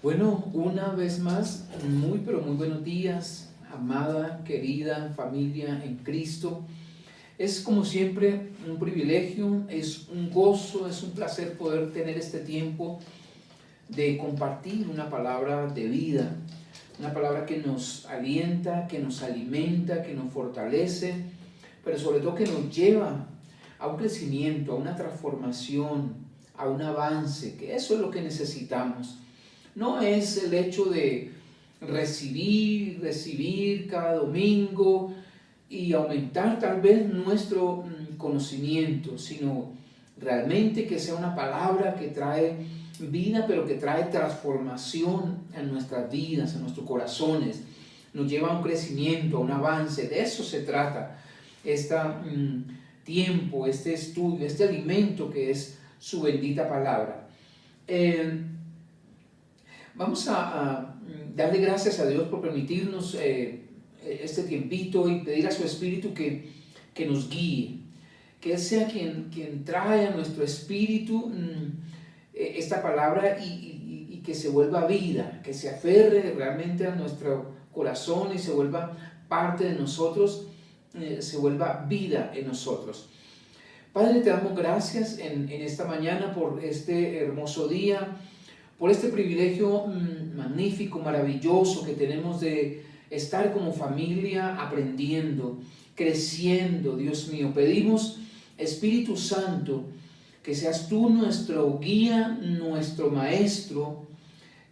Bueno, una vez más, muy pero muy buenos días, amada, querida familia en Cristo. Es como siempre un privilegio, es un gozo, es un placer poder tener este tiempo de compartir una palabra de vida, una palabra que nos alienta, que nos alimenta, que nos fortalece, pero sobre todo que nos lleva a un crecimiento, a una transformación, a un avance, que eso es lo que necesitamos. No es el hecho de recibir cada domingo y aumentar tal vez nuestro conocimiento, sino realmente que sea una palabra que trae vida, pero que trae transformación en nuestras vidas, en nuestros corazones. Nos lleva a un crecimiento, a un avance. De eso se trata este tiempo, este estudio, este alimento que es su bendita palabra. Vamos a darle gracias a Dios por permitirnos este tiempito y pedir a su Espíritu que nos guíe, que Él sea quien trae a nuestro espíritu esta palabra y que se vuelva vida, que se aferre realmente a nuestro corazón y se vuelva parte de nosotros, se vuelva vida en nosotros. Padre, te damos gracias en esta mañana por este hermoso día, por este privilegio magnífico, maravilloso que tenemos de estar como familia aprendiendo, creciendo, Dios mío. Pedimos, Espíritu Santo, que seas tú nuestro guía, nuestro maestro,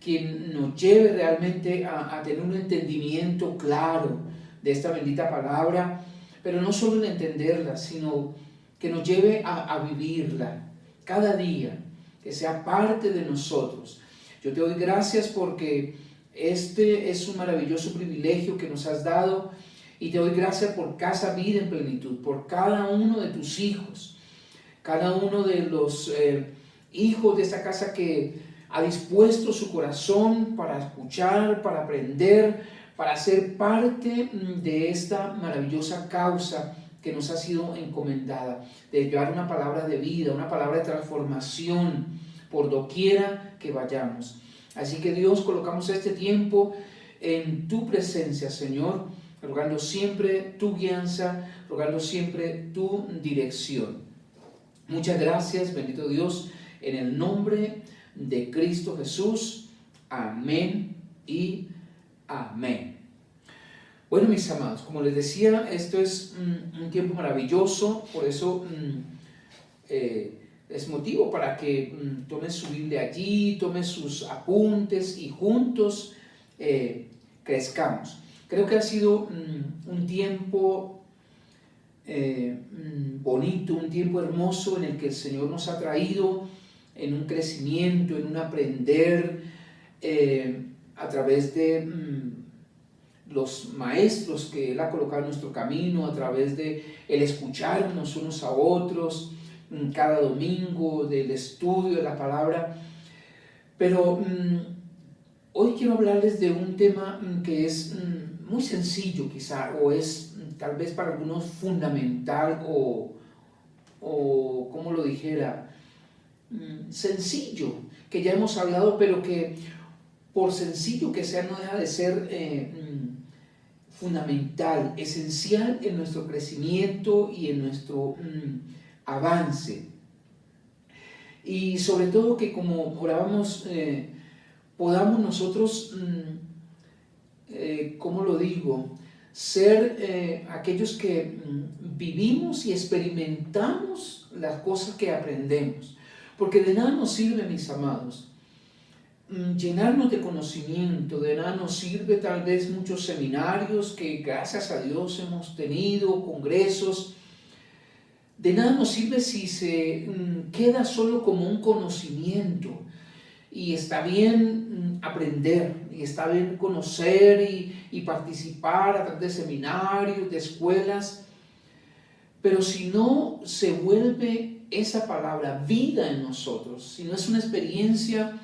quien nos lleve realmente a tener un entendimiento claro de esta bendita palabra, pero no solo en entenderla, sino que nos lleve a vivirla cada día, que sea parte de nosotros. Yo te doy gracias porque este es un maravilloso privilegio que nos has dado y te doy gracias por Casa Vida en Plenitud, por cada uno de tus hijos, cada uno de los hijos de esta casa que ha dispuesto su corazón para escuchar, para aprender, para ser parte de esta maravillosa causa que nos ha sido encomendada, de llevar una palabra de vida, una palabra de transformación por doquiera que vayamos. Así que Dios, colocamos este tiempo en tu presencia, Señor, rogando siempre tu guianza, rogando siempre tu dirección. Muchas gracias, bendito Dios, en el nombre de Cristo Jesús. Amén y amén. Bueno, mis amados, como les decía, esto es un tiempo maravilloso, por eso es motivo para que tome su Biblia allí, tome sus apuntes y juntos crezcamos. Creo que ha sido un tiempo bonito, un tiempo hermoso en el que el Señor nos ha traído en un crecimiento, en un aprender a través de los maestros que Él ha colocado en nuestro camino, a través de el escucharnos unos a otros cada domingo, del estudio de la palabra. Pero hoy quiero hablarles de un tema que es muy sencillo quizá, o es tal vez para algunos fundamental o como lo dijera, sencillo, que ya hemos hablado, pero que por sencillo que sea no deja de ser fundamental, esencial en nuestro crecimiento y en nuestro avance. Y sobre todo que, como orábamos, podamos nosotros, ¿cómo lo digo?, ser aquellos que vivimos y experimentamos las cosas que aprendemos. Porque de nada nos sirve, mis amados, llenarnos de conocimiento, de nada nos sirve tal vez muchos seminarios que gracias a Dios hemos tenido, congresos. De nada nos sirve si se queda solo como un conocimiento. Y está bien aprender, y está bien conocer y participar a través de seminarios, de escuelas, pero si no se vuelve esa palabra vida en nosotros, si no es una experiencia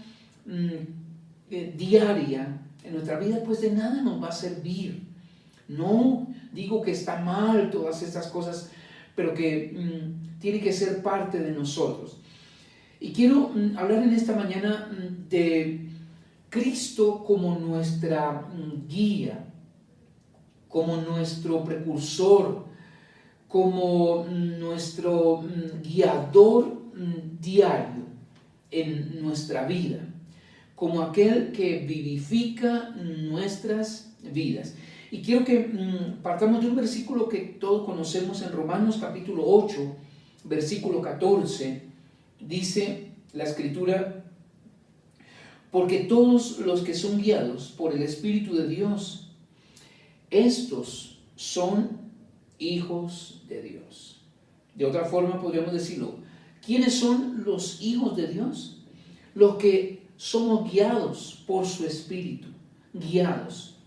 diaria en nuestra vida, pues de nada nos va a servir. No digo que está mal todas estas cosas, pero que tiene que ser parte de nosotros. Y quiero hablar en esta mañana de Cristo como nuestra guía, como nuestro precursor, como nuestro guiador diario en nuestra vida, como aquel que vivifica nuestras vidas. Y quiero que partamos de un versículo que todos conocemos en Romanos capítulo 8, versículo 14, dice la Escritura: porque todos los que son guiados por el Espíritu de Dios, estos son hijos de Dios. De otra forma podríamos decirlo, ¿quiénes son los hijos de Dios? Los que somos guiados por su Espíritu, guiados.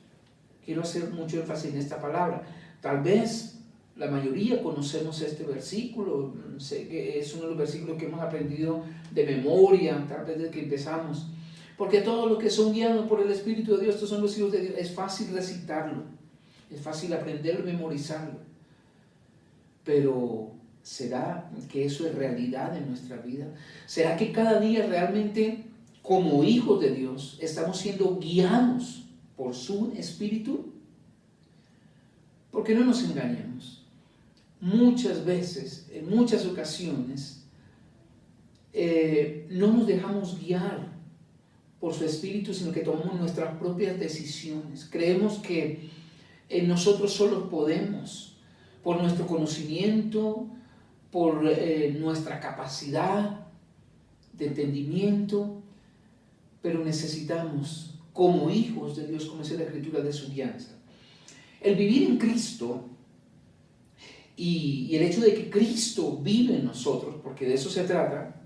Quiero hacer mucho énfasis en esta palabra. Tal vez la mayoría conocemos este versículo, sé que es uno de los versículos que hemos aprendido de memoria, tal vez desde que empezamos. Porque todos los que son guiados por el Espíritu de Dios, estos son los hijos de Dios. Es fácil recitarlo, es fácil aprenderlo y memorizarlo. Pero ¿será que eso es realidad en nuestra vida? ¿Será que cada día realmente, como hijos de Dios, estamos siendo guiados por su Espíritu? Porque no nos engañemos. Muchas veces, en muchas ocasiones, no nos dejamos guiar por su Espíritu, sino que tomamos nuestras propias decisiones. Creemos que nosotros solos podemos, por nuestro conocimiento, por nuestra capacidad de entendimiento, pero necesitamos, como hijos de Dios, como dice la Escritura, de su guianza. El vivir en Cristo y el hecho de que Cristo vive en nosotros, porque de eso se trata,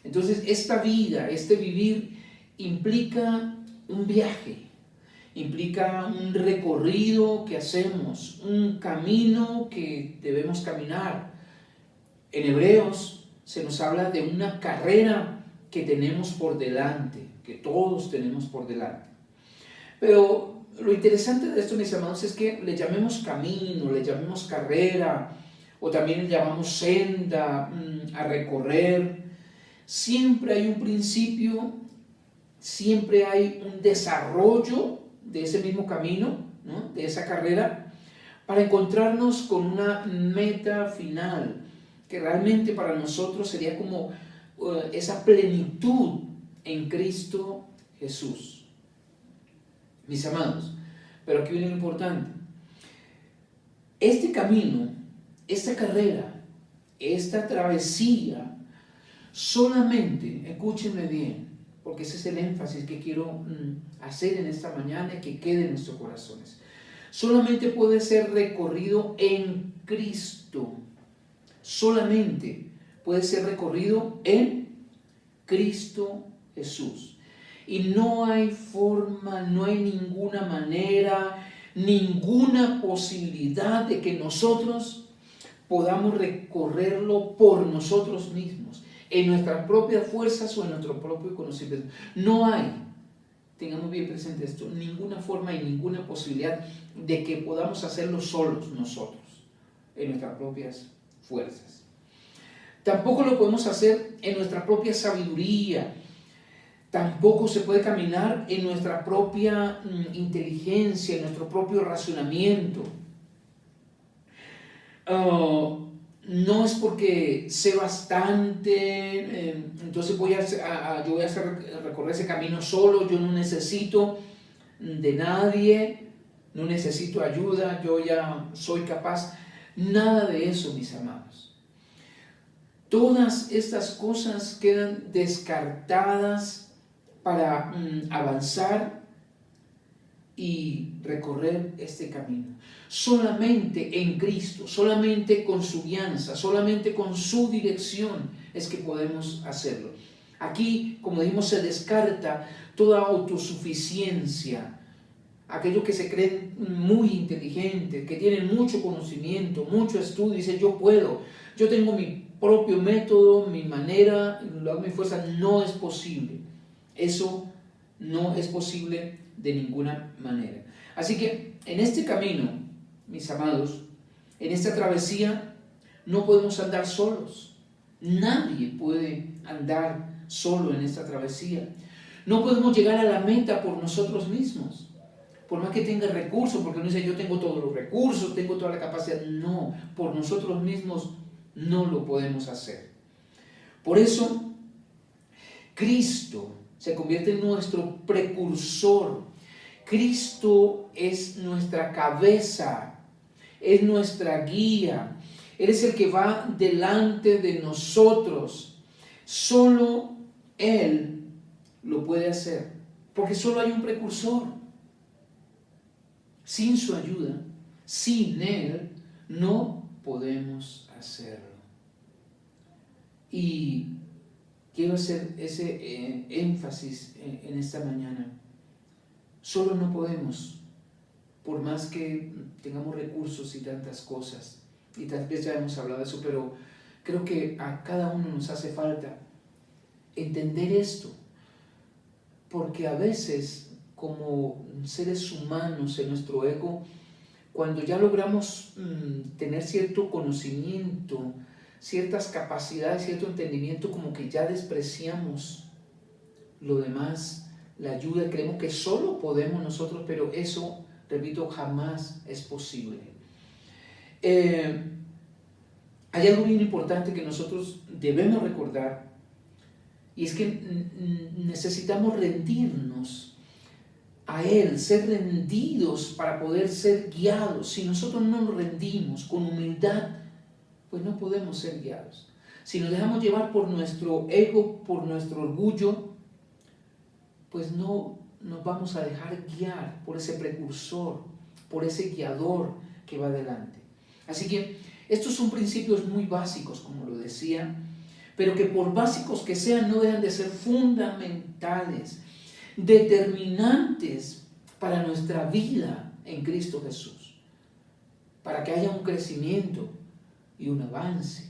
entonces esta vida, este vivir, implica un viaje, implica un recorrido que hacemos, un camino que debemos caminar. En Hebreos se nos habla de una carrera que tenemos por delante, que todos tenemos por delante. Pero lo interesante de esto, mis amados, es que le llamemos camino, le llamemos carrera, o también le llamamos senda a recorrer. Siempre hay un principio, siempre hay un desarrollo de ese mismo camino, ¿no?, de esa carrera, para encontrarnos con una meta final, que realmente para nosotros sería como esa plenitud en Cristo Jesús. Mis amados, pero aquí viene lo importante. Este camino, esta carrera, esta travesía, solamente, escúchenme bien, porque ese es el énfasis que quiero hacer en esta mañana y que quede en nuestros corazones. Solamente puede ser recorrido en Cristo. Solamente puede ser recorrido en Cristo Jesús. Y no hay forma, no hay ninguna manera, ninguna posibilidad de que nosotros podamos recorrerlo por nosotros mismos, en nuestras propias fuerzas o en nuestro propio conocimiento. No hay, tengamos bien presente esto, ninguna forma y ninguna posibilidad de que podamos hacerlo solos nosotros, en nuestras propias fuerzas. Tampoco lo podemos hacer en nuestra propia sabiduría. Tampoco se puede caminar en nuestra propia inteligencia, en nuestro propio razonamiento. No es porque sé bastante, entonces yo voy a hacer recorrer ese camino solo, yo no necesito de nadie, no necesito ayuda, yo ya soy capaz. Nada de eso, mis amados. Todas estas cosas quedan descartadas para avanzar y recorrer este camino. Solamente en Cristo, solamente con su guianza, solamente con su dirección es que podemos hacerlo. Aquí, como dijimos, se descarta toda autosuficiencia. Aquellos que se creen muy inteligentes, que tienen mucho conocimiento, mucho estudio, dicen yo puedo, yo tengo mi propio método, mi manera, lo hago mi fuerza. No es posible. Eso no es posible de ninguna manera. Así que en este camino, mis amados, en esta travesía, no podemos andar solos. Nadie puede andar solo en esta travesía. No podemos llegar a la meta por nosotros mismos. Por más que tenga recursos, porque uno dice, yo tengo todos los recursos, tengo toda la capacidad. No, por nosotros mismos no lo podemos hacer. Por eso, Cristo se convierte en nuestro precursor. Cristo es nuestra cabeza, es nuestra guía. Él es el que va delante de nosotros. Solo Él lo puede hacer, porque solo hay un precursor. Sin su ayuda, sin Él, no podemos hacerlo. Y quiero hacer ese énfasis en esta mañana. Solo no podemos, por más que tengamos recursos y tantas cosas. Y tal vez ya hemos hablado de eso, pero creo que a cada uno nos hace falta entender esto. Porque a veces, como seres humanos en nuestro ego, cuando ya logramos tener cierto conocimiento, ciertas capacidades, cierto entendimiento, como que ya despreciamos lo demás, la ayuda, creemos que solo podemos nosotros, pero eso, repito, jamás es posible. Hay algo bien importante que nosotros debemos recordar, y es que necesitamos rendirnos a Él, ser rendidos para poder ser guiados. Si nosotros no nos rendimos con humildad, pues no podemos ser guiados. Si nos dejamos llevar por nuestro ego, por nuestro orgullo, pues no nos vamos a dejar guiar por ese precursor, por ese guiador que va adelante. Así que estos son principios muy básicos, como lo decía, pero que por básicos que sean no dejan de ser fundamentales, determinantes para nuestra vida en Cristo Jesús, para que haya un crecimiento y un avance,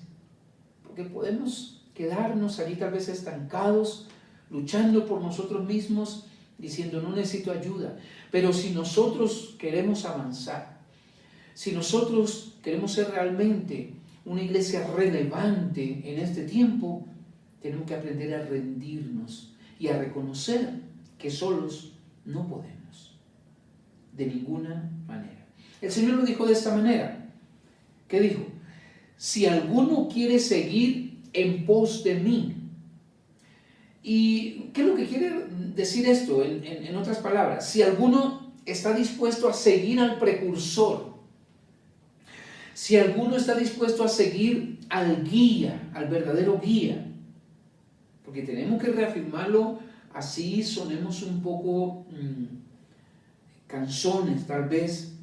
porque podemos quedarnos allí tal vez estancados, luchando por nosotros mismos, diciendo no necesito ayuda. Pero si nosotros queremos avanzar, si nosotros queremos ser realmente una iglesia relevante en este tiempo, tenemos que aprender a rendirnos y a reconocer que solos no podemos, de ninguna manera. El Señor lo dijo de esta manera. ¿Qué dijo? Si alguno quiere seguir en pos de mí. ¿Y qué es lo que quiere decir esto? En otras palabras, si alguno está dispuesto a seguir al precursor, si alguno está dispuesto a seguir al guía, al verdadero guía, porque tenemos que reafirmarlo, así sonemos un poco cansones tal vez,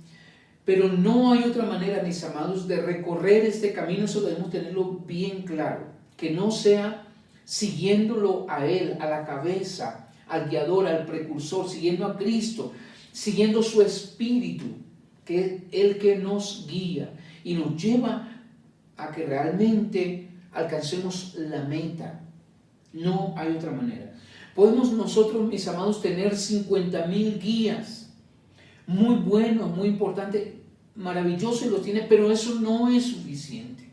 pero no hay otra manera, mis amados, de recorrer este camino. Eso debemos tenerlo bien claro, que no sea siguiéndolo a Él, a la cabeza, al guiador, al precursor, siguiendo a Cristo, siguiendo su Espíritu, que es el que nos guía y nos lleva a que realmente alcancemos la meta. No hay otra manera. Podemos nosotros, mis amados, tener 50,000 guías, muy buenos, muy importantes, maravillosos, los tiene, pero eso no es suficiente.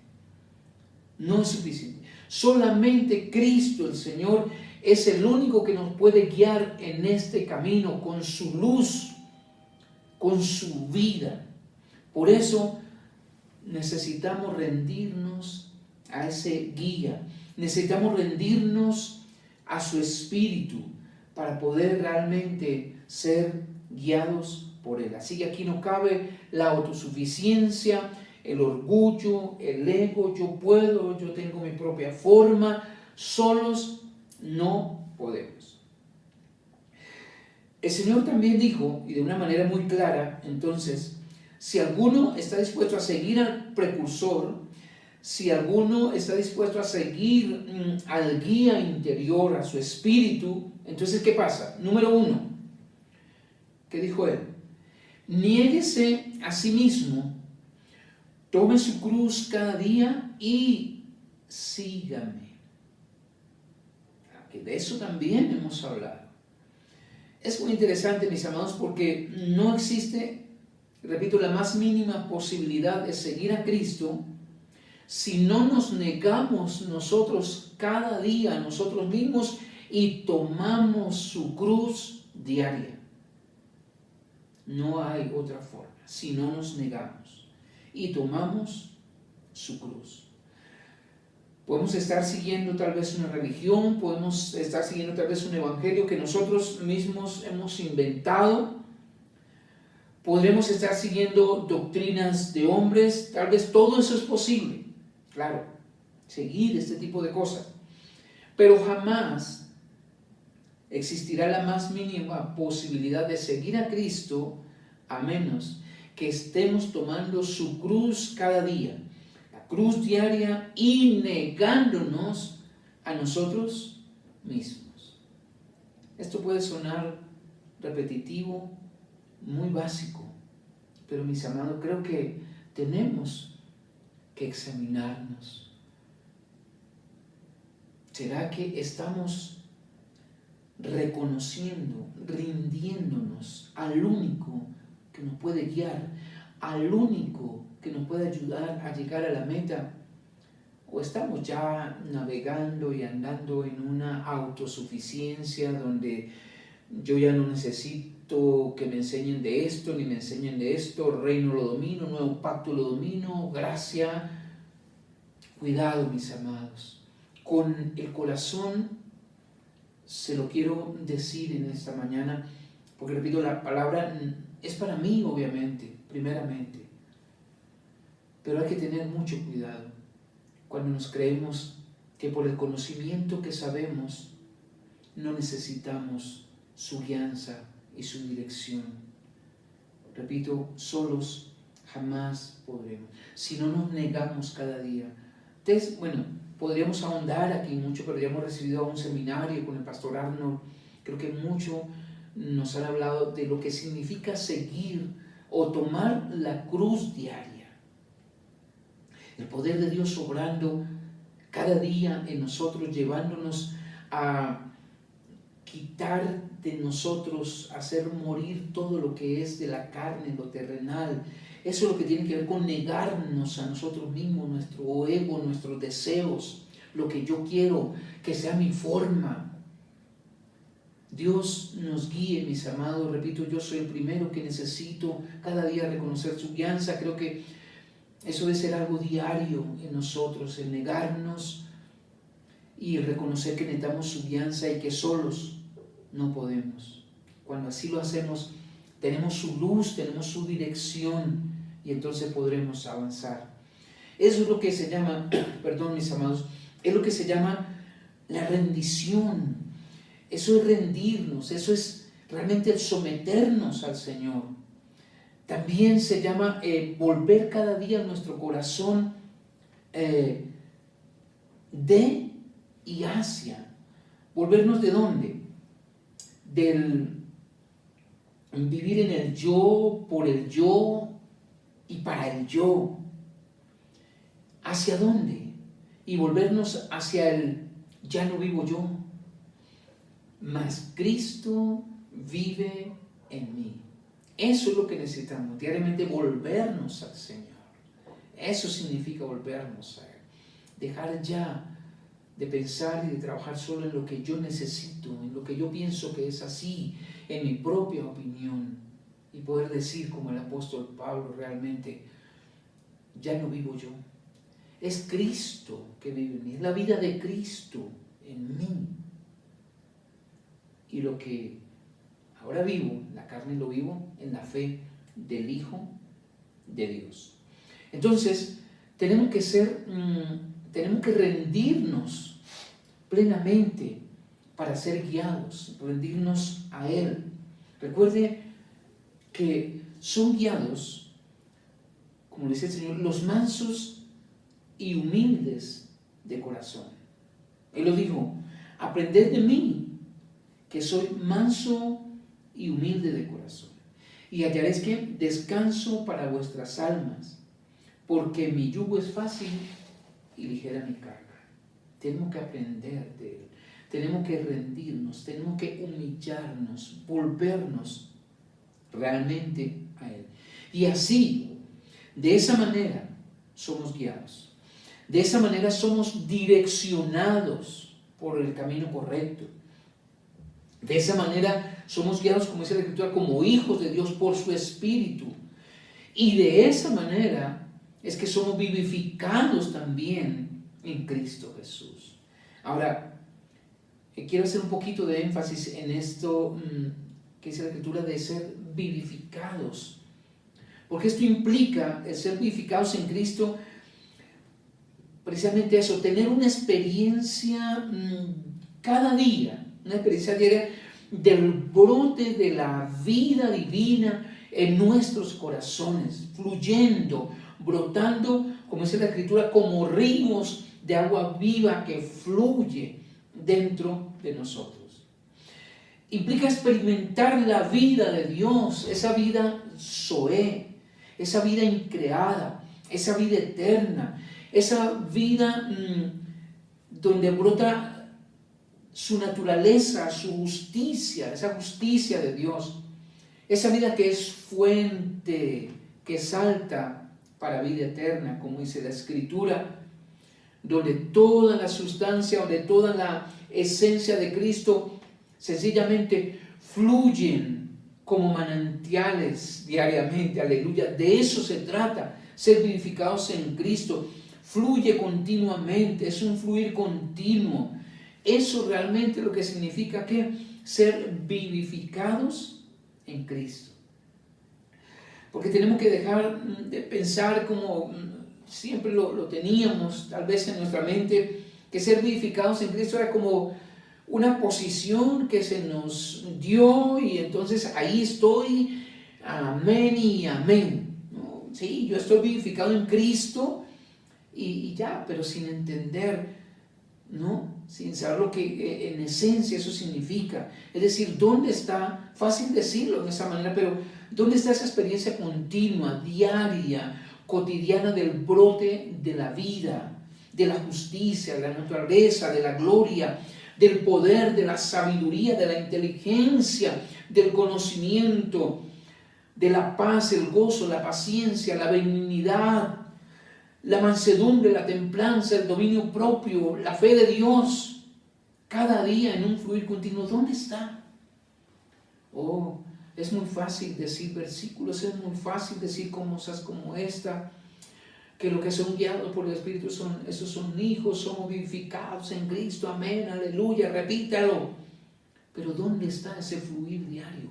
No es suficiente. Solamente Cristo, el Señor, es el único que nos puede guiar en este camino con su luz, con su vida. Por eso necesitamos rendirnos a ese guía. Necesitamos rendirnos a su Espíritu para poder realmente ser guiados por Él. Así que aquí no cabe la autosuficiencia, el orgullo, el ego, yo puedo, yo tengo mi propia forma. Solos no podemos. El Señor también dijo, y de una manera muy clara, entonces, si alguno está dispuesto a seguir al precursor, si alguno está dispuesto a seguir al guía interior, a su espíritu, entonces, ¿qué pasa? Número 1, ¿qué dijo Él? Niéguese a sí mismo, tome su cruz cada día y sígame. De eso también hemos hablado. Es muy interesante, mis amados, porque no existe, repito, la más mínima posibilidad de seguir a Cristo si no nos negamos nosotros cada día a nosotros mismos y tomamos su cruz diaria. No hay otra forma, si no nos negamos y tomamos su cruz. Podemos estar siguiendo tal vez una religión, podemos estar siguiendo tal vez un evangelio que nosotros mismos hemos inventado. Podremos estar siguiendo doctrinas de hombres, tal vez todo eso es posible, claro, seguir este tipo de cosas. Pero jamás existirá la más mínima posibilidad de seguir a Cristo a menos que estemos tomando su cruz cada día, la cruz diaria, y negándonos a nosotros mismos. Esto puede sonar repetitivo, muy básico, pero mis amados, creo que tenemos que examinarnos. ¿Será que estamos reconociendo, rindiéndonos al único que nos puede guiar, al único que nos puede ayudar a llegar a la meta? ¿O estamos ya navegando y andando en una autosuficiencia donde yo ya no necesito que me enseñen de esto, ni me enseñen de esto, reino lo domino, nuevo pacto lo domino, gracia? Cuidado, mis amados, con el corazón se lo quiero decir en esta mañana, porque repito, la palabra es para mí, obviamente, primeramente, pero hay que tener mucho cuidado cuando nos creemos que por el conocimiento que sabemos no necesitamos su guianza y su dirección. Repito, solos jamás podremos, si no nos negamos cada día. Entonces, bueno, podríamos ahondar aquí mucho, pero ya hemos recibido un seminario con el pastor Arnold. Creo que mucho nos han hablado de lo que significa seguir o tomar la cruz diaria. El poder de Dios obrando cada día en nosotros, llevándonos a quitar de nosotros, hacer morir todo lo que es de la carne, lo terrenal. Eso es lo que tiene que ver con negarnos a nosotros mismos, nuestro ego, nuestros deseos, lo que yo quiero, que sea mi forma. Dios nos guíe, mis amados. Repito, yo soy el primero que necesito cada día reconocer su guianza. Creo que eso debe ser algo diario en nosotros, el negarnos y reconocer que necesitamos su guianza y que solos no podemos. Cuando así lo hacemos, tenemos su luz, tenemos su dirección y entonces podremos avanzar. Eso es lo que se llama, perdón mis amados, es lo que se llama la rendición. Eso es rendirnos, eso es realmente el someternos al Señor. También se llama volver cada día nuestro corazón de y hacia. ¿Volvernos de dónde? Del vivir en el yo, por el yo y para el yo. ¿Hacia dónde? Y volvernos hacia el ya no vivo yo, mas Cristo vive en mí. Eso es lo que necesitamos, diariamente volvernos al Señor. Eso significa volvernos a Él. Dejar ya de pensar y de trabajar solo en lo que yo necesito, en lo que yo pienso que es así, en mi propia opinión, y poder decir como el apóstol Pablo realmente, ya no vivo yo, es Cristo que vive en mí, es la vida de Cristo en mí. Y lo que ahora vivo, la carne lo vivo en la fe del Hijo de Dios. Entonces, tenemos que rendirnos plenamente para ser guiados, rendirnos a Él. Recuerde que son guiados, como dice el Señor, los mansos y humildes de corazón. Él lo dijo, aprended de mí, que soy manso y humilde de corazón, y hallaréis que descanso para vuestras almas, porque mi yugo es fácil y ligera mi carga. Tenemos que aprender de Él, tenemos que rendirnos, tenemos que humillarnos, volvernos realmente a Él. Y así, de esa manera, somos guiados. De esa manera somos direccionados por el camino correcto. De esa manera somos guiados, como dice la Escritura, como hijos de Dios por su Espíritu. Y de esa manera es que somos vivificados también en Cristo Jesús. Ahora, quiero hacer un poquito de énfasis en esto que dice la Escritura de ser vivificados. Porque esto implica el ser vivificados en Cristo, precisamente eso, tener una experiencia cada día, una experiencia diaria del brote de la vida divina en nuestros corazones, fluyendo, brotando, como dice la Escritura, como ríos de agua viva que fluye dentro de nosotros. Implica experimentar la vida de Dios, esa vida zoé, esa vida increada, esa vida eterna, esa vida donde brota su naturaleza, su justicia, esa justicia de Dios, esa vida que es fuente, que salta para vida eterna, como dice la Escritura, donde toda la sustancia, donde toda la esencia de Cristo sencillamente fluyen como manantiales diariamente, aleluya. De eso se trata, ser vivificados en Cristo. Fluye continuamente, es un fluir continuo. Eso realmente lo que significa que ser vivificados en Cristo. Porque tenemos que dejar de pensar como siempre lo teníamos tal vez en nuestra mente, que ser vivificados en Cristo era como una posición que se nos dio y entonces ahí estoy, amén y amén. ¿No? Sí, yo estoy vivificado en Cristo y ya, pero sin entender, ¿no? Sin saber lo que en esencia eso significa. Es decir, ¿dónde está? Fácil decirlo de esa manera, pero ¿dónde está esa experiencia continua, diaria, cotidiana del brote de la vida, de la justicia, de la naturaleza, de la gloria, del poder, de la sabiduría, de la inteligencia, del conocimiento, de la paz, el gozo, la paciencia, la benignidad, la mansedumbre, la templanza, el dominio propio, la fe de Dios, cada día en un fluir continuo? ¿Dónde está? Oh, es muy fácil decir versículos, es muy fácil decir cosas como esta, que los que son guiados por el Espíritu esos son hijos, somos vivificados en Cristo, amén, aleluya, repítalo. Pero ¿dónde está ese fluir diario?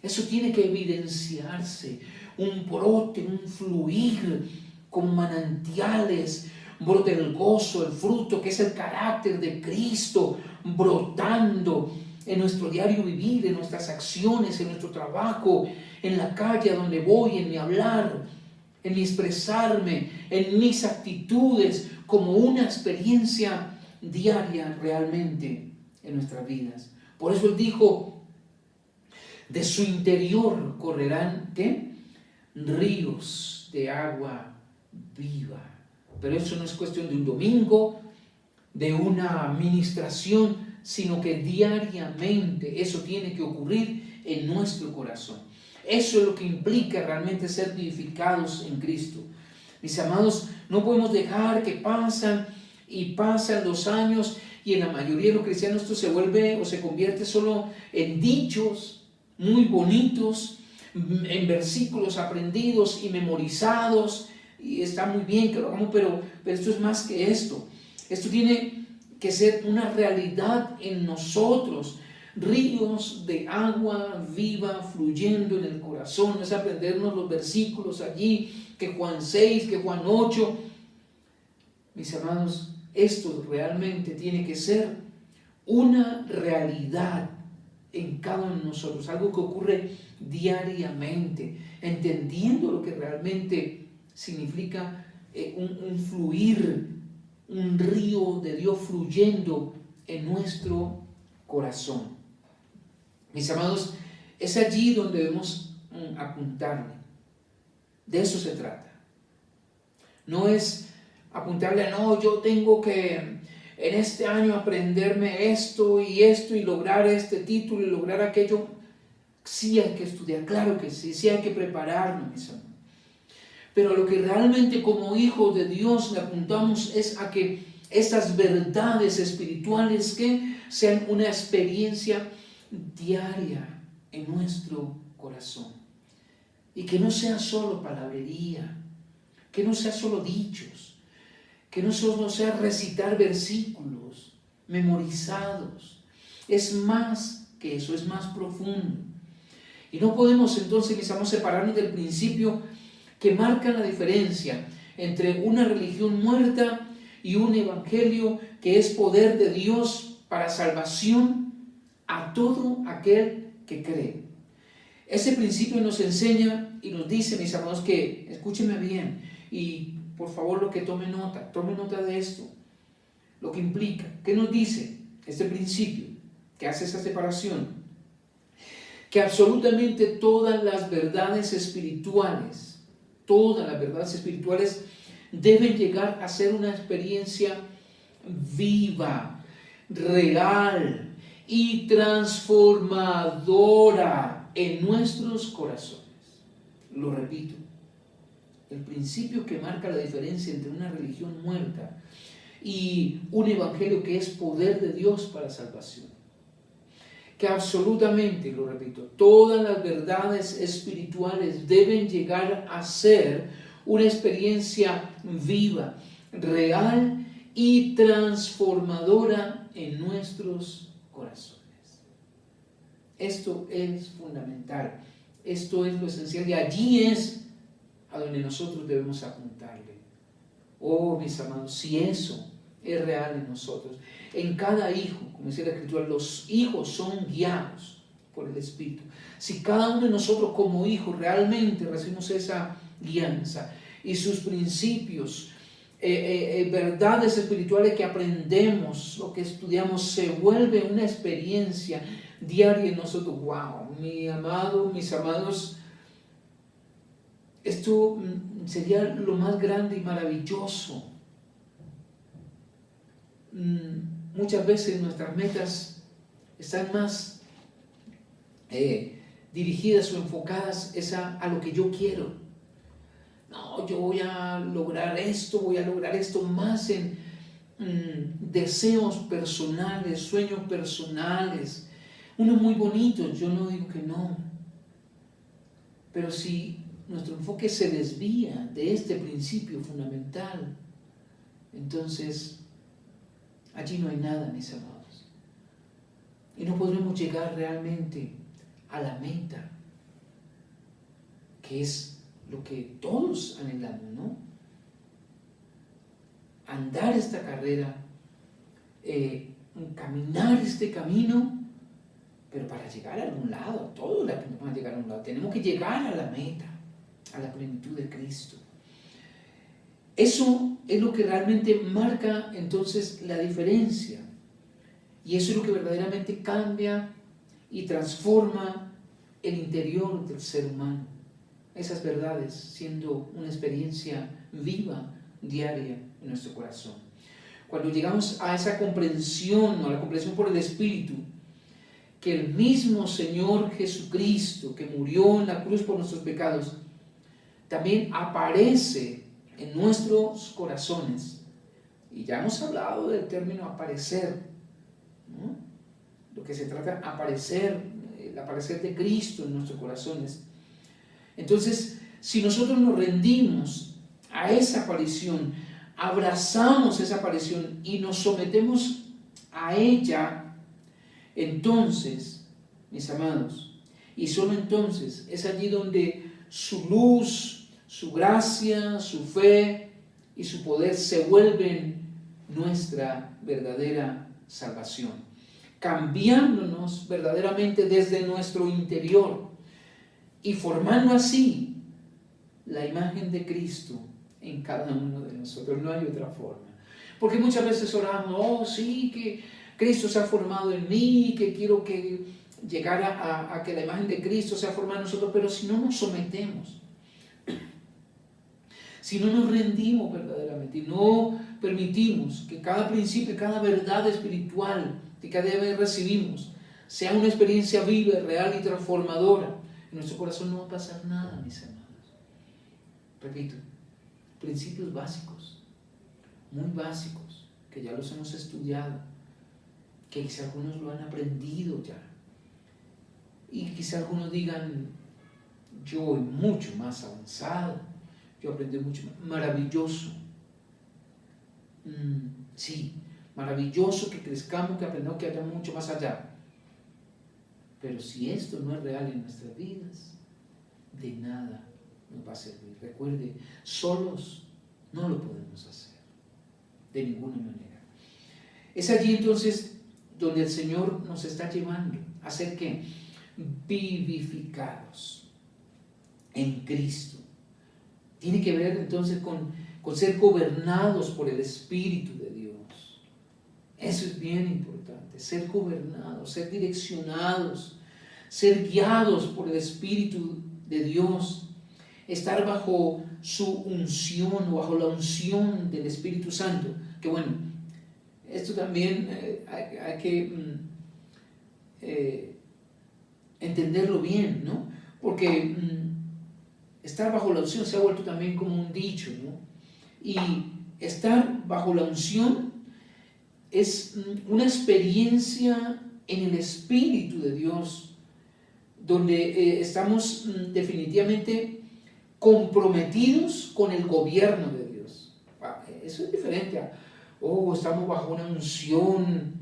Eso tiene que evidenciarse, un brote, un fluir con manantiales, brote el gozo, el fruto, que es el carácter de Cristo, brotando en nuestro diario vivir, en nuestras acciones, en nuestro trabajo, en la calle a donde voy, en mi hablar, en mi expresarme, en mis actitudes, como una experiencia diaria realmente en nuestras vidas. Por eso Él dijo, de su interior correrán, ¿qué? Ríos de agua viva. Pero eso no es cuestión de un domingo, de una administración, sino que diariamente eso tiene que ocurrir en nuestro corazón. Eso es lo que implica realmente ser vivificados en Cristo. Mis amados, no podemos dejar que pasan y pasan los años y en la mayoría de los cristianos esto se vuelve o se convierte solo en dichos muy bonitos, en versículos aprendidos y memorizados, y está muy bien que lo hagamos, pero esto es más que esto. Esto tiene que ser una realidad en nosotros. Ríos de agua viva fluyendo en el corazón. No es aprendernos los versículos allí, que Juan 6, que Juan 8. Mis amados, esto realmente tiene que ser una realidad en cada uno de nosotros, algo que ocurre diariamente, entendiendo lo que realmente significa un fluir, un río de Dios fluyendo en nuestro corazón. Mis amados, es allí donde debemos apuntarle. De eso se trata. No es apuntarle, no, yo tengo que en este año aprenderme esto y lograr este título y lograr aquello. Sí hay que estudiar, claro que sí, sí hay que prepararnos, mis amados. Pero lo que realmente como hijos de Dios le apuntamos es a que estas verdades espirituales que sean una experiencia diaria en nuestro corazón. Y que no sea solo palabrería, que no sea solo dichos, que no solo sea recitar versículos memorizados. Es más que eso, es más profundo. Y no podemos entonces, mis amados, separarnos del principio que marca la diferencia entre una religión muerta y un evangelio que es poder de Dios para salvación a todo aquel que cree. Ese principio nos enseña y nos dice, mis amados, que escúchenme bien y por favor lo que tome nota de esto, lo que implica. ¿Qué nos dice este principio que hace esa separación? Que absolutamente todas las verdades espirituales deben llegar a ser una experiencia viva, real y transformadora en nuestros corazones. Lo repito, el principio que marca la diferencia entre una religión muerta y un evangelio que es poder de Dios para salvación. Que absolutamente, lo repito, todas las verdades espirituales deben llegar a ser una experiencia viva, real y transformadora en nuestros corazones. Esto es fundamental, esto es lo esencial y allí es a donde nosotros debemos apuntarle. Oh, mis amados, si eso es real en nosotros, en cada hijo, como dice la Escritura, los hijos son guiados por el Espíritu. Si cada uno de nosotros como hijos realmente recibimos esa guianza y sus principios, verdades espirituales que aprendemos, lo que estudiamos, se vuelve una experiencia diaria en nosotros. Wow, mis amados, esto sería lo más grande y maravilloso. Muchas veces nuestras metas están más dirigidas o enfocadas a lo que yo quiero. No, yo voy a lograr esto más en deseos personales, sueños personales, unos muy bonitos, yo no digo que no. Pero si nuestro enfoque se desvía de este principio fundamental, entonces allí no hay nada, mis amados. Y no podremos llegar realmente a la meta, que es lo que todos anhelamos, ¿no? Andar esta carrera, caminar este camino, pero para llegar a algún lado, todos vamos a llegar a un lado, tenemos que llegar a la meta, a la plenitud de Cristo. Eso es lo que realmente marca entonces la diferencia. Y eso es lo que verdaderamente cambia y transforma el interior del ser humano. Esas verdades siendo una experiencia viva, diaria en nuestro corazón. Cuando llegamos a esa comprensión, a la comprensión por el Espíritu, que el mismo Señor Jesucristo, que murió en la cruz por nuestros pecados, también aparece en nuestros corazones. Y ya hemos hablado del término aparecer, ¿no? Lo que se trata de aparecer, el aparecer de Cristo en nuestros corazones. Entonces, si nosotros nos rendimos a esa aparición, abrazamos esa aparición y nos sometemos a ella, entonces, mis amados, y solo entonces es allí donde su luz, su gracia, su fe y su poder se vuelven nuestra verdadera salvación, cambiándonos verdaderamente desde nuestro interior y formando así la imagen de Cristo en cada uno de nosotros. No hay otra forma. Porque muchas veces oramos, oh sí, que Cristo se ha formado en mí, que quiero que llegara a que la imagen de Cristo sea formada en nosotros, pero si no nos sometemos, si no nos rendimos verdaderamente y no permitimos que cada principio, cada verdad espiritual que cada día recibimos sea una experiencia viva, real y transformadora, en nuestro corazón no va a pasar nada, mis hermanos. Repito, principios básicos, muy básicos, que ya los hemos estudiado, que quizá algunos lo han aprendido ya, Y quizá algunos digan, yo voy mucho más avanzado, yo aprendí mucho más. Maravilloso. Sí, maravilloso que crezcamos, que aprendamos, que haya mucho más allá. Pero si esto no es real en nuestras vidas, de nada nos va a servir. Recuerde, solos no lo podemos hacer, de ninguna manera. Es allí entonces donde el Señor nos está llevando a ser ¿qué? Vivificados en Cristo. Tiene que ver entonces con ser gobernados por el Espíritu de Dios. Eso es bien importante, ser gobernados, ser direccionados, ser guiados por el Espíritu de Dios, estar bajo su unción o bajo la unción del Espíritu Santo. Que bueno, esto también hay que entenderlo bien, ¿no? Porque estar bajo la unción se ha vuelto también como un dicho, ¿no? Y estar bajo la unción es una experiencia en el Espíritu de Dios, donde estamos definitivamente comprometidos con el gobierno de Dios. Eso es diferente a, estamos bajo una unción.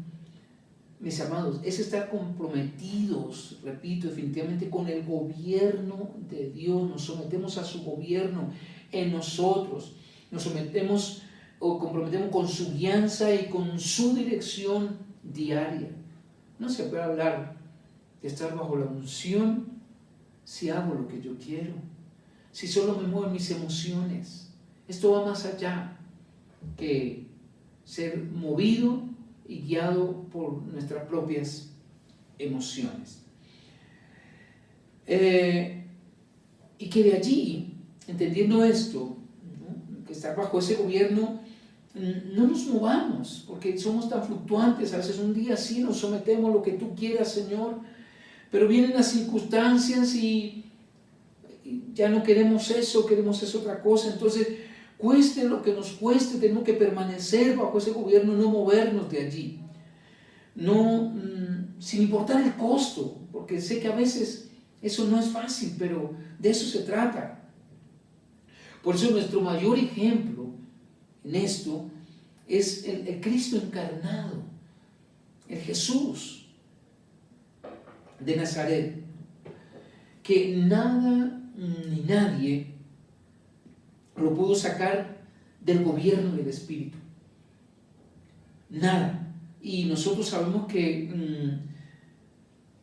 Mis amados, es estar comprometidos, repito, definitivamente con el gobierno de Dios. Nos sometemos a su gobierno en nosotros, nos sometemos o comprometemos con su guianza y con su dirección diaria. No se puede hablar de estar bajo la unción si hago lo que yo quiero, si solo me mueven mis emociones. Esto va más allá que ser movido y guiado por nuestras propias emociones. Y que de allí, entendiendo esto, ¿no? Que estar bajo ese gobierno, no nos movamos, porque somos tan fluctuantes. A veces un día sí nos sometemos a lo que tú quieras, Señor, pero vienen las circunstancias y ya no queremos eso, queremos hacer otra cosa. Entonces, cueste lo que nos cueste, tenemos que permanecer bajo ese gobierno, no movernos de allí. No, sin importar el costo, porque sé que a veces eso no es fácil, pero de eso se trata. Por eso nuestro mayor ejemplo en esto es el Cristo encarnado, el Jesús de Nazaret, que nada ni nadie lo pudo sacar del gobierno del Espíritu. Nada. Y nosotros sabemos que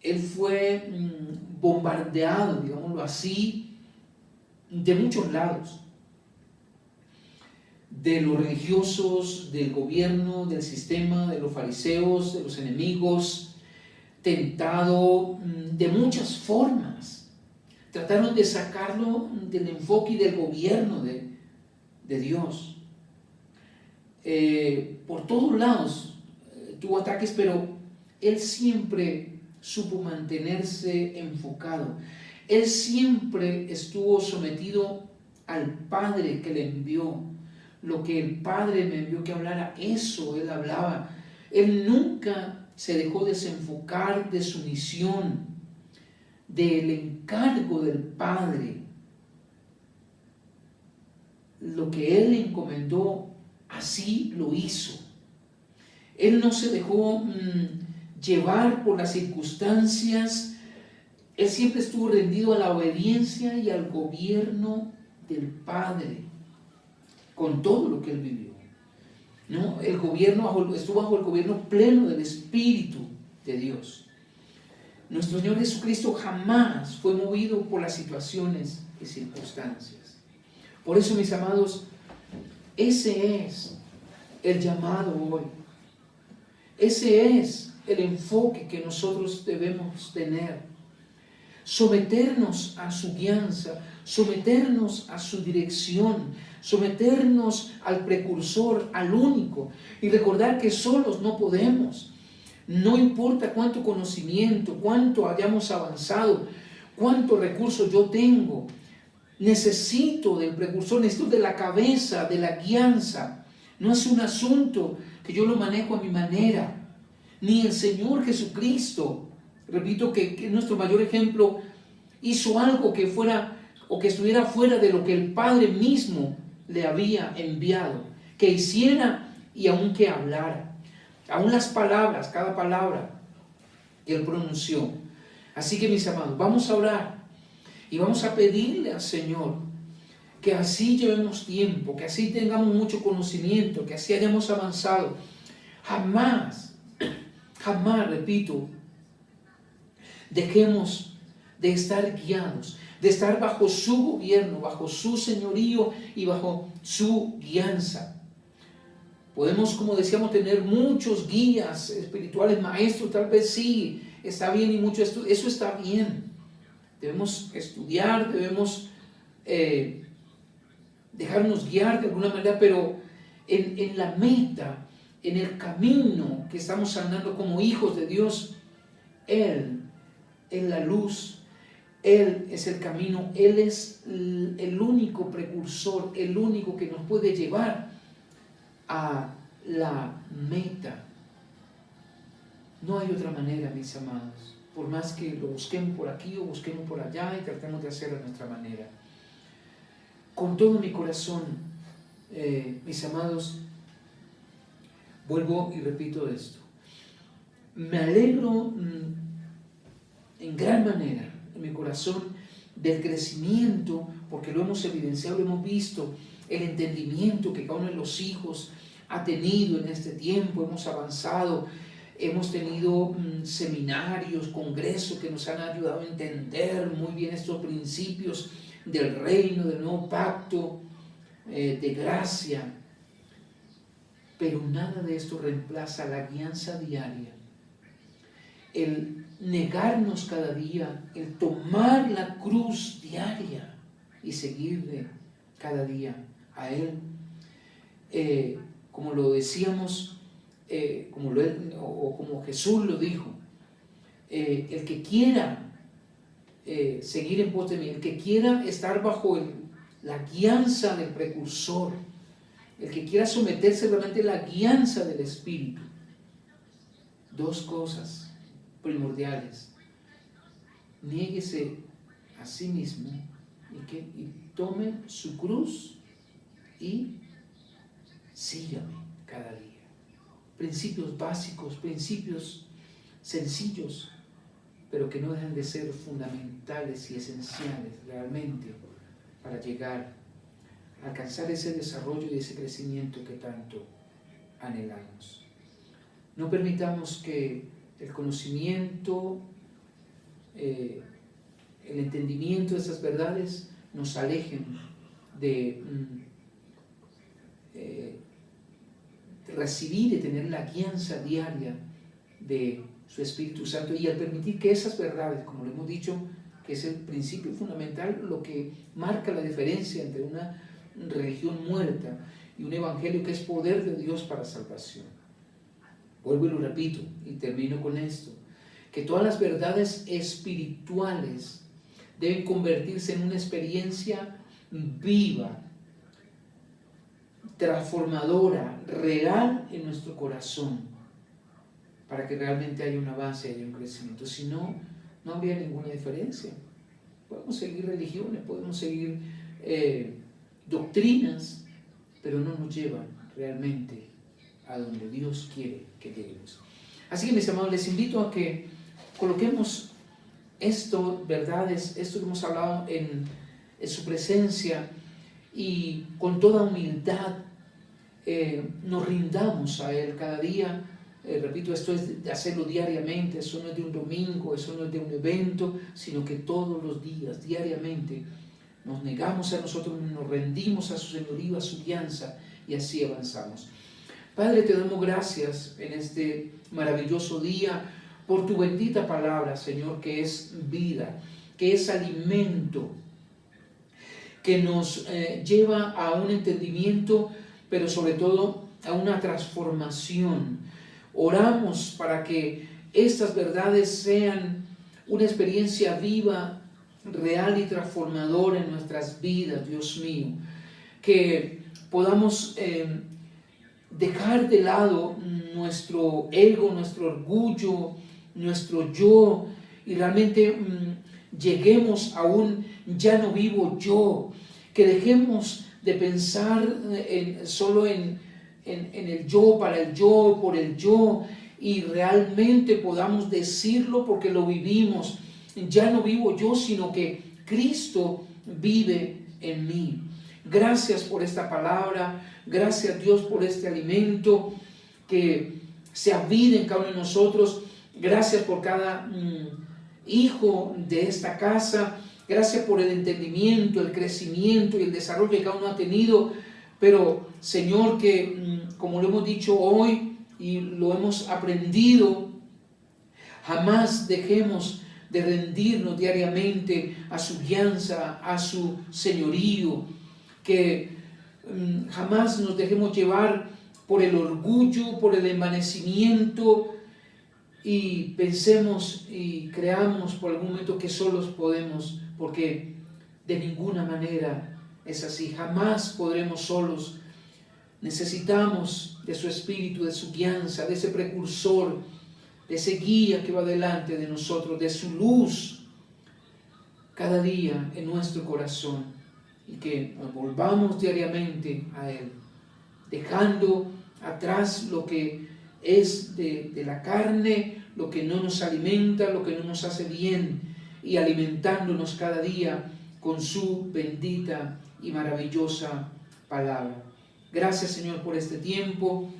él fue bombardeado, digámoslo así, de muchos lados. De los religiosos, del gobierno, del sistema, de los fariseos, de los enemigos, tentado de muchas formas. Trataron de sacarlo del enfoque y del gobierno de Dios. Por todos lados tuvo ataques, pero él siempre supo mantenerse enfocado. Él siempre estuvo sometido al Padre que le envió. Lo que el Padre me envió que hablara, eso él hablaba. Él nunca se dejó desenfocar de su misión, del encargo del Padre. Lo que él le encomendó, así lo hizo. Él no se dejó llevar por las circunstancias. Él siempre estuvo rendido a la obediencia y al gobierno del Padre, con todo lo que él vivió, ¿no? El gobierno estuvo bajo el gobierno pleno del Espíritu de Dios. Nuestro Señor Jesucristo jamás fue movido por las situaciones y circunstancias. Por eso, mis amados, ese es el llamado hoy. Ese es el enfoque que nosotros debemos tener. Someternos a su guianza, someternos a su dirección, someternos al precursor, al único, y recordar que solos no podemos. No importa cuánto conocimiento, cuánto hayamos avanzado, cuántos recursos yo tengo, necesito del precursor, necesito de la cabeza, de la guianza. No es un asunto que yo lo manejo a mi manera, ni el Señor Jesucristo Repito que nuestro mayor ejemplo hizo algo que fuera o que estuviera fuera de lo que el Padre mismo le había enviado, que hiciera y aun que hablara. Aún las palabras, cada palabra que él pronunció. Así que mis amados, vamos a orar y vamos a pedirle al Señor que así llevemos tiempo, que así tengamos mucho conocimiento, que así hayamos avanzado. Jamás, repito, dejemos de estar guiados, de estar bajo su gobierno, bajo su señorío y bajo su guianza. Podemos, como decíamos, tener muchos guías espirituales, maestros, tal vez sí, está bien y mucho estudio, eso está bien. Debemos estudiar, debemos dejarnos guiar de alguna manera, pero en la meta, en el camino que estamos andando como hijos de Dios, Él es la luz, Él es el camino, Él es el único precursor, el único que nos puede llevar a la meta. No hay otra manera, mis amados, por más que lo busquemos por aquí o busquemos por allá y tratemos de hacerlo a nuestra manera. Con todo mi corazón, mis amados, vuelvo y repito esto. Me alegro en gran manera en mi corazón del crecimiento, porque lo hemos evidenciado, lo hemos visto, el entendimiento que cada uno de los hijos ha tenido en este tiempo. Hemos avanzado, hemos tenido seminarios, congresos que nos han ayudado a entender muy bien estos principios del reino, del nuevo pacto, de gracia. Pero nada de esto reemplaza la guianza diaria, el negarnos cada día, el tomar la cruz diaria y seguirle cada día a Él. Como lo decíamos, como Jesús lo dijo, el que quiera seguir en pos de mí, el que quiera estar bajo la guianza del precursor, el que quiera someterse realmente a la guianza del Espíritu, dos cosas primordiales: niéguese a sí mismo y tome su cruz y sígame cada día. Principios básicos, principios sencillos, pero que no dejan de ser fundamentales y esenciales realmente para llegar a alcanzar ese desarrollo y ese crecimiento que tanto anhelamos. No permitamos que el conocimiento, el entendimiento de esas verdades nos alejen de recibir y tener la guianza diaria de su Espíritu Santo, y al permitir que esas verdades, como lo hemos dicho, que es el principio fundamental, lo que marca la diferencia entre una religión muerta y un evangelio que es poder de Dios para salvación. Vuelvo y lo repito y termino con esto: que todas las verdades espirituales deben convertirse en una experiencia viva, transformadora, real en nuestro corazón, para que realmente haya un avance y haya un crecimiento. Si no, no habría ninguna diferencia. Podemos seguir religiones, podemos seguir doctrinas, pero no nos llevan realmente a donde Dios quiere que lleguemos. Así que, mis amados, les invito a que coloquemos esto, verdades, esto que hemos hablado en su presencia, y con toda humildad nos rindamos a Él cada día. Repito, esto es de hacerlo diariamente, eso no es de un domingo, eso no es de un evento, sino que todos los días, diariamente, nos negamos a nosotros, nos rendimos a su señorío, a su guianza, y así avanzamos. Padre, te damos gracias en este maravilloso día por tu bendita palabra, Señor, que es vida, que es alimento, que nos lleva a un entendimiento, pero sobre todo a una transformación. Oramos para que estas verdades sean una experiencia viva, real y transformadora en nuestras vidas, Dios mío. Que podamos dejar de lado nuestro ego, nuestro orgullo, nuestro yo, y realmente lleguemos a un ya no vivo yo, que dejemos de pensar solo en el yo, para el yo, por el yo, y realmente podamos decirlo porque lo vivimos. Ya no vivo yo, sino que Cristo vive en mí. Gracias por esta palabra, gracias Dios por este alimento que se avide en cada uno de nosotros. Gracias por cada hijo de esta casa, gracias por el entendimiento, el crecimiento y el desarrollo que cada uno ha tenido, pero Señor, que como lo hemos dicho hoy y lo hemos aprendido, jamás dejemos de rendirnos diariamente a su guianza, a su señorío, que jamás nos dejemos llevar por el orgullo, por el envanecimiento, y pensemos y creamos por algún momento que solos podemos, porque de ninguna manera es así. Jamás podremos solos. Necesitamos de su espíritu, de su guianza, de ese precursor, de ese guía que va delante de nosotros, de su luz cada día en nuestro corazón, y que nos volvamos diariamente a Él, dejando atrás lo que es de la carne, lo que no nos alimenta, lo que no nos hace bien, y alimentándonos cada día con su bendita y maravillosa palabra. Gracias, Señor, por este tiempo.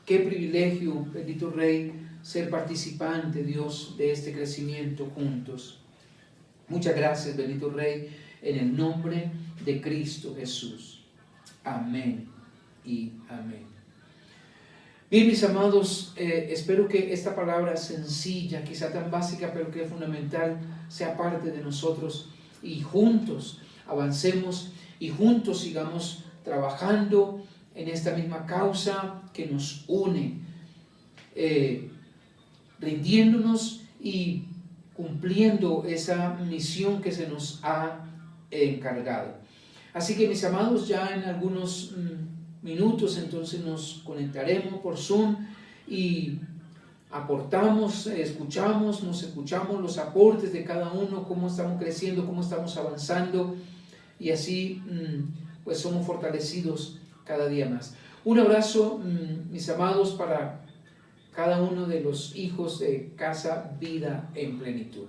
Qué privilegio, bendito Rey, ser participante, Dios, de este crecimiento juntos. Muchas gracias, bendito Rey, en el nombre de Cristo Jesús. Amén y amén. Bien, mis amados, espero que esta palabra sencilla, quizá tan básica, pero que es fundamental, sea parte de nosotros, y juntos avancemos y juntos sigamos trabajando en esta misma causa que nos une, rindiéndonos y cumpliendo esa misión que se nos ha encargado. Así que, mis amados, ya en algunos minutos entonces nos conectaremos por Zoom y aportamos, nos escuchamos los aportes de cada uno, cómo estamos creciendo, cómo estamos avanzando, y así pues somos fortalecidos cada día más. Un abrazo, mis amados, para cada uno de los hijos de Casa Vida en Plenitud.